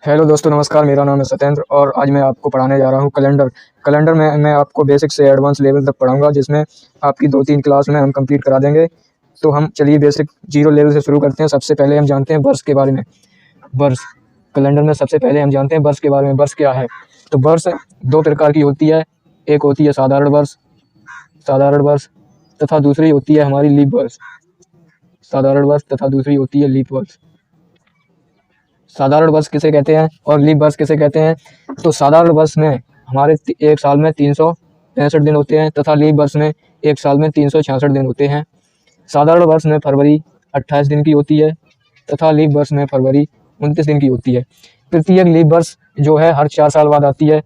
Hello दोस्तों, नमस्कार। मेरा नाम है सत्येंद्र और आज मैं आपको पढ़ाने जा रहा हूँ कैलेंडर। कैलेंडर में मैं आपको बेसिक से एडवांस लेवल तक पढ़ाऊँगा, जिसमें आपकी 2-3 क्लास में हम कंप्लीट करा देंगे। तो हम चलिए बेसिक 0 लेवल से शुरू करते हैं। सबसे पहले हम जानते हैं वर्ष के बारे में। वर्ष कैलेंडर में सबसे पहले हम जानते हैं वर्ष के बारे में। वर्ष क्या है? तो वर्ष 2 प्रकार की होती है। एक होती है साधारण वर्ष तथा दूसरी होती है हमारी लीप वर्ष। साधारण वर्ष तथा दूसरी होती है लीप वर्ष। साधारण वर्ष किसे कहते हैं और लीप वर्ष किसे कहते हैं? तो साधारण वर्ष में हमारे एक साल में 365 दिन होते हैं तथा लीप वर्ष में एक साल में 366 दिन होते हैं। साधारण वर्ष में फरवरी 28 दिन की होती है तथा लीप वर्ष में फरवरी 29 दिन की होती है। तृतीयक लीप वर्ष जो है हर 4 साल बाद आती है।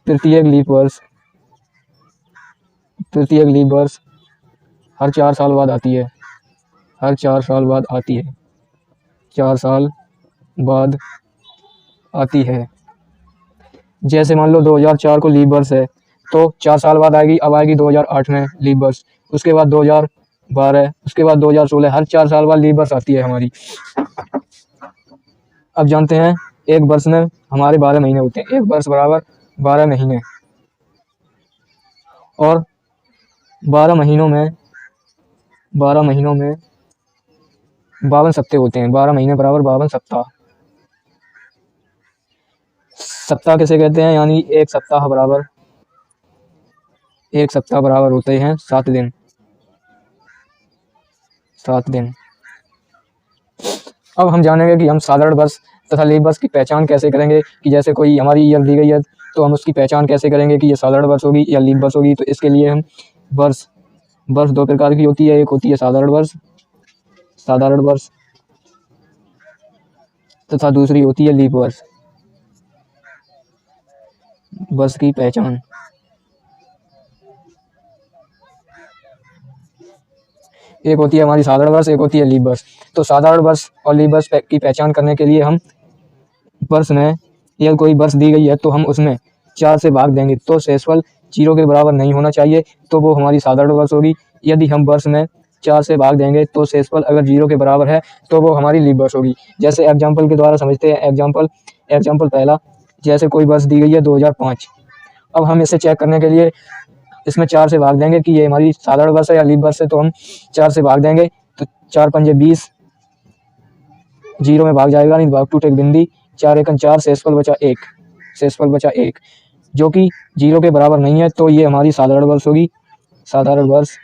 तृतीयक लीप वर्ष हर 4 साल बाद आती है। हर 4 साल बाद आती है। 4 साल बाद आती है। जैसे मान लो 2004 को लीप वर्ष है तो 4 साल बाद आएगी। अब आएगी 2008 में लीप वर्ष, उसके बाद 2012, उसके बाद 2016। हर 4 साल बाद लीप वर्ष आती है हमारी। अब जानते हैं एक वर्ष में हमारे 12 महीने होते हैं। एक वर्ष बराबर 12 महीने, और 12 महीनों में 52 सप्ताह होते हैं। 12 महीने बराबर 52 सप्ताह। सप्ताह किसे कहते हैं? यानी एक सप्ताह बराबर होते हैं 7 दिन। 7 दिन। अब हम जानेंगे कि हम साधारण वर्ष तथा लीप वर्ष की पहचान कैसे करेंगे। कि जैसे कोई हमारी ईयर दी गई है तो हम उसकी पहचान कैसे करेंगे कि ये साधारण वर्ष होगी या लीप वर्ष होगी। तो इसके लिए हम वर्ष 2 प्रकार की होती है। एक होती है साधारण वर्ष तथा दूसरी होती है लीप वर्ष। वर्ष की पहचान। एक होती है हमारी साधारण वर्ष, एक होती है लीप वर्ष। तो साधारण वर्ष और लीप वर्ष की पहचान करने के लिए हम वर्ष में यदि कोई वर्ष दी गई है तो हम उसमें 4 से भाग देंगे तो शेषफल 0 के बराबर नहीं होना चाहिए, तो वो हमारी साधारण वर्ष होगी। यदि हम वर्ष में 4 से भाग देंगे तो शेषफल अगर 0 के बराबर है तो वो हमारी लीप वर्ष होगी। जैसे एग्जाम्पल के द्वारा समझते हैं। एग्जाम्पल पहला, जैसे कोई वर्ष दी गई है 2005। अब हम इसे चेक करने के लिए इसमें 4 से भाग देंगे कि ये हमारी साधारण वर्ष है या लीप वर्ष है। तो हम 4 से भाग देंगे तो 4 पंजे 20, 0 में भाग जाएगा नहीं, भाग टूट एक बिंदी, 4 एकम 4, शेषफल बचा 1, जो कि 0 के बराबर नहीं है, तो ये हमारी साधारण वर्ष होगी। साधारण वर्ष।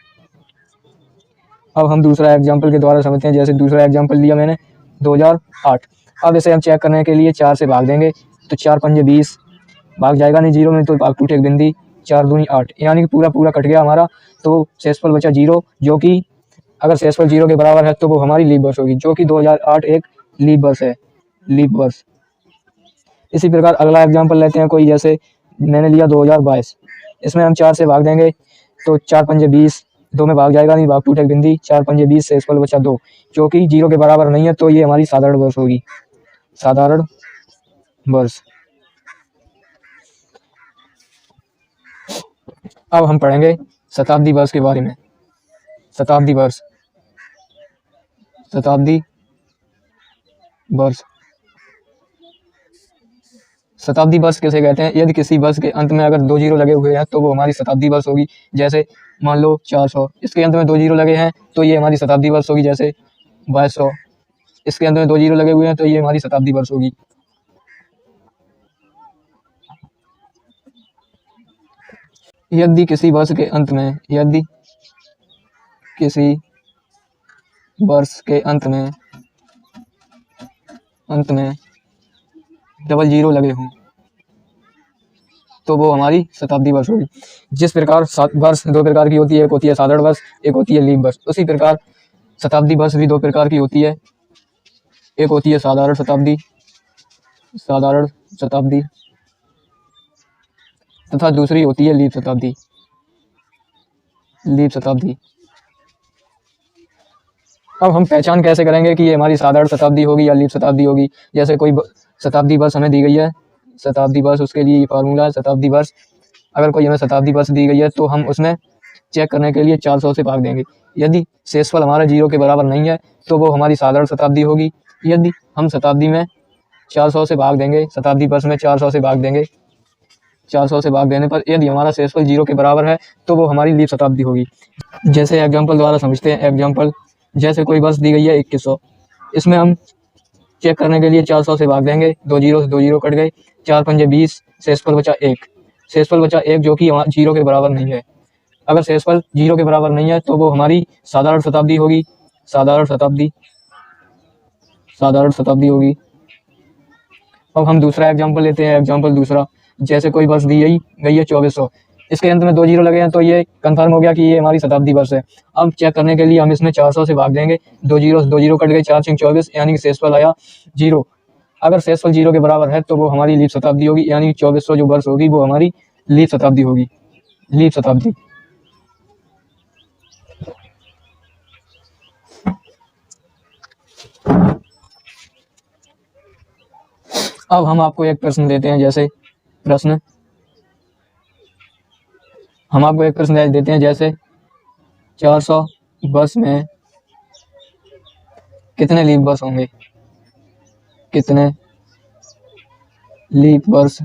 अब हम दूसरा एग्जाम्पल के द्वारा समझते हैं। जैसे दूसरा एग्जाम्पल लिया मैंने 2008। अब इसे हम चेक करने के लिए 4 से भाग देंगे तो 4 पंजे 20, भाग जाएगा नहीं 0 में, तो भाग टूट एक बिंदी, 4 दूनी 8, यानी कि पूरा कट गया हमारा। तो शेषफल बचा 0, जो कि अगर शेषफल 0 के बराबर है तो वो हमारी लीप वर्ष होगी, जो कि 2008 एक लीप वर्ष है। लीप वर्ष। इसी प्रकार अगला एग्जाम्पल लेते हैं कोई, जैसे मैंने लिया 2022। इसमें हम 4 से भाग देंगे तो 4 पंजे 20, 2 में भाग जाएगा नहीं, भाग टूट एक बिंदी, 4 पंजे 20, शेषफल बचा 2, जो कि 0 के बराबर नहीं है, तो ये हमारी साधारण वर्ष होगी। साधारण वर्ष। अब हम पढ़ेंगे शताब्दी वर्ष के बारे में। शताब्दी वर्ष शताब्दी वर्ष किसे कहते हैं? यदि किसी वर्ष के अंत में अगर 2 जीरो लगे हुए हैं तो वो हमारी शताब्दी वर्ष होगी। जैसे मान लो 400, इसके अंत में 2 जीरो लगे हैं तो ये हमारी शताब्दी वर्ष होगी। जैसे 2200, इसके अंत में 2 जीरो लगे हुए हैं तो ये हमारी शताब्दी वर्ष होगी। यदि किसी वर्ष के अंत में डबल जीरो लगे हों तो वो हमारी शताब्दी वर्ष होगी। जिस प्रकार वर्ष 2 प्रकार की होती है, एक होती है साधारण वर्ष, एक होती है लीप वर्ष, उसी प्रकार शताब्दी वर्ष भी 2 प्रकार की होती है। एक होती है साधारण शताब्दी तथा दूसरी होती है लीप शताब्दी। अब हम पहचान कैसे करेंगे कि ये हमारी साधारण शताब्दी होगी या लीप शताब्दी होगी। जैसे कोई शताब्दी वर्ष हमें दी गई है, शताब्दी वर्ष, उसके लिए ये फार्मूला है शताब्दी वर्ष। अगर कोई हमें शताब्दी वर्ष दी गई है तो हम उसमें चेक करने के लिए 400 से भाग देंगे। यदि शेषफल हमारा 0 के बराबर नहीं है तो वो हमारी साधारण शताब्दी होगी। यदि हम शताब्दी में 400 से भाग देंगे, शताब्दी वर्ष में 400 से भाग देंगे, 400 से भाग देने पर यदि हमारा शेषफल 0 के बराबर है तो वो हमारी लीप शताब्दी होगी। जैसे एग्जाम्पल द्वारा समझते हैं। एग्जाम्पल, जैसे कोई वर्ष दी गई है 2100, इसमें हम चेक करने के लिए 400 से भाग देंगे, 2 जीरो कट गए, 4 पंजे 20, शेषफल बचा 1, शेषफल बचा 1 जो कि 0 के बराबर नहीं है। अगर शेषफल 0 के बराबर नहीं है तो वो हमारी साधारण शताब्दी होगी, साधारण शताब्दी होगी। अब हम दूसरा एग्जाम्पल लेते हैं। एग्जाम्पल दूसरा, जैसे कोई वर्ष दी गई है 2400, इसके अंत में 2 जीरो लगे हैं तो ये कंफर्म हो गया कि ये हमारी शताब्दी वर्ष है। अब चेक करने के लिए हम इसमें 400 से भाग देंगे, 2 जीरो कट गए, 4 6 24, यानी कि शेषफल आया 0। अगर शेषफल 0 के बराबर है तो वो हमारी लीप शताब्दी होगी, यानी 2400 जो वर्ष होगी वो हमारी लीप शताब्दी होगी, लीप शताब्दी। अब हम आपको एक प्रश्न देते हैं। जैसे हम आपको एक प्रश्न देते हैं, जैसे 400 वर्ष में कितने लीप वर्ष होंगे, कितने लीप वर्ष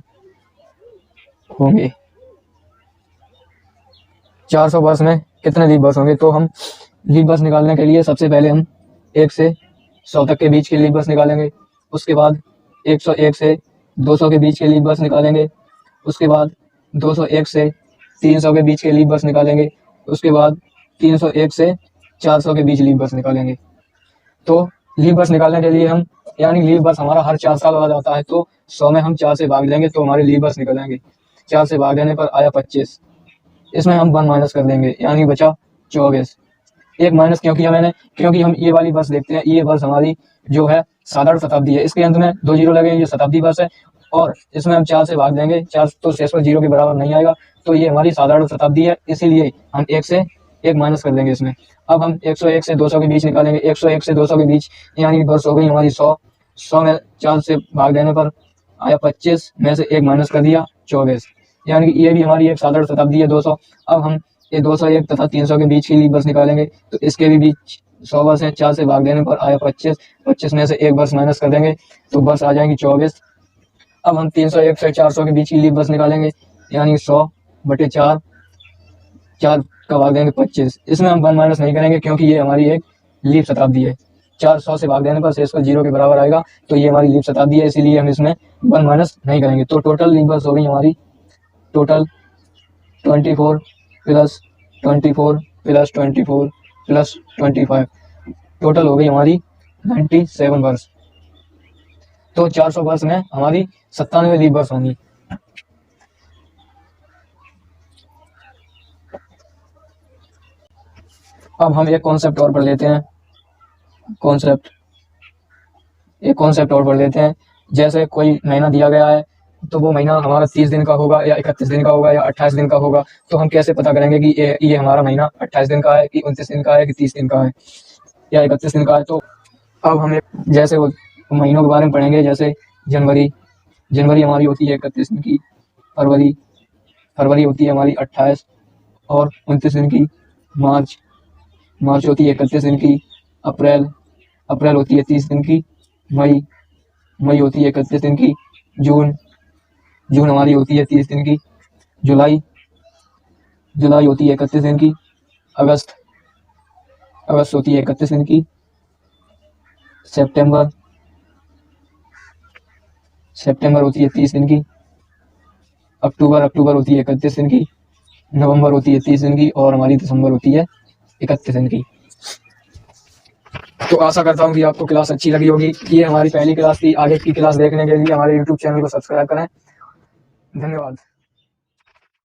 होंगे, 400 वर्ष में कितने लीप वर्ष होंगे। तो हम लीप वर्ष निकालने के लिए सबसे पहले हम 1 से 100 तक के बीच के लीप वर्ष निकालेंगे, उसके बाद 101 से 200 के बीच के लीप वर्ष निकालेंगे, उसके बाद 201 से 300 के बीच के लीप वर्ष निकालेंगे, उसके बाद 301 से 400 के बीच लीप वर्ष निकालेंगे। तो लीप वर्ष निकालने के लिए हम, यानी लीप वर्ष हमारा हर 4 साल बाद आता है, तो 100 में हम 4 से भाग देंगे तो हमारे लीप वर्ष निकलेंगे। 4 से भाग देने पर आया 25, इसमें हम 1 माइनस कर देंगे, यानी बचा 24। एक माइनस क्योंकि हम ये वाली वर्ष देखते हैं, ये वर्ष हमारी जो है साधारण शताब्दी है, इसके अंत में 2 जीरो लगे, ये शताब्दी वर्ष है, और इसमें हम 4 से भाग देंगे, 4 तो शेषफल 0 के बराबर नहीं आएगा, तो ये हमारी साधारण शताब्दी है, इसीलिए हम 1 से 1 माइनस कर देंगे इसमें। अब हम 101 से 200 के बीच निकालेंगे, 101 से 200 के बीच यानी वर्ष हो गई हमारी 100, 100 में 4 से भाग देने पर आया 25, में से 1 माइनस कर दिया 24, यानी कि ये भी हमारी एक साधारण शताब्दी है 200। अब हम ये 201 तथा 300 के बीच की लीप वर्ष निकालेंगे, तो इसके भी बीच 100 वर्ष है, 4 से भाग देने पर आया 25, 25 में से 1 वर्ष माइनस कर देंगे तो वर्ष आ जाएंगे 24। अब हम 301 से 400 के बीच की लीप वर्ष निकालेंगे, यानी 100/4, 4 का भाग देंगे 25, इसमें हम 1 माइनस नहीं करेंगे क्योंकि ये हमारी एक लीप शताब्दी है। 400 से भाग देने पर शेषफल 0 के बराबर आएगा, तो ये हमारी लीप शताब्दी है, इसीलिए हम इसमें 1 माइनस नहीं करेंगे। तो टोटल लीप वर्ष हो गई हमारी, total 24 plus 24 plus 24 plus 25, total हो गई हमारी 97 वर्ष। तो 400 वर्ष में हमारी 97 लीप वर्ष होंगी। अब हम एक कॉन्सेप्ट और पढ़ लेते हैं, एक कॉन्सेप्ट और पढ़ लेते हैं। जैसे कोई महीना दिया गया है, तो वो महीना हमारा 30 दिन का होगा या 31 दिन का होगा या 28 दिन का होगा, तो हम कैसे पता करेंगे कि ये हमारा महीना 28 दिन का है कि 29 दिन का है कि 30 दिन का है या 31 दिन का है। तो अब हम जैसे वो महीनों के बारे में पढ़ेंगे। जैसे जनवरी हमारी होती है 31 दिन की, फरवरी होती है हमारी 28 और 29 दिन की, मार्च होती है 31 दिन की, अप्रैल होती है 30 दिन की, मई होती है 31 दिन की, जून हमारी होती है 30 दिन की, जुलाई होती है 31 दिन की, अगस्त होती है 31 दिन की, सितंबर होती है 30 दिन की, अक्टूबर होती है 31 दिन की, नवंबर होती है 30 दिन की और हमारी दिसंबर होती है 31 दिन की। तो आशा करता हूँ कि आपको क्लास अच्छी लगी होगी। ये हमारी पहली क्लास थी। आगे की क्लास देखने के लिए हमारे YouTube चैनल को सब्सक्राइब करें। धन्यवाद।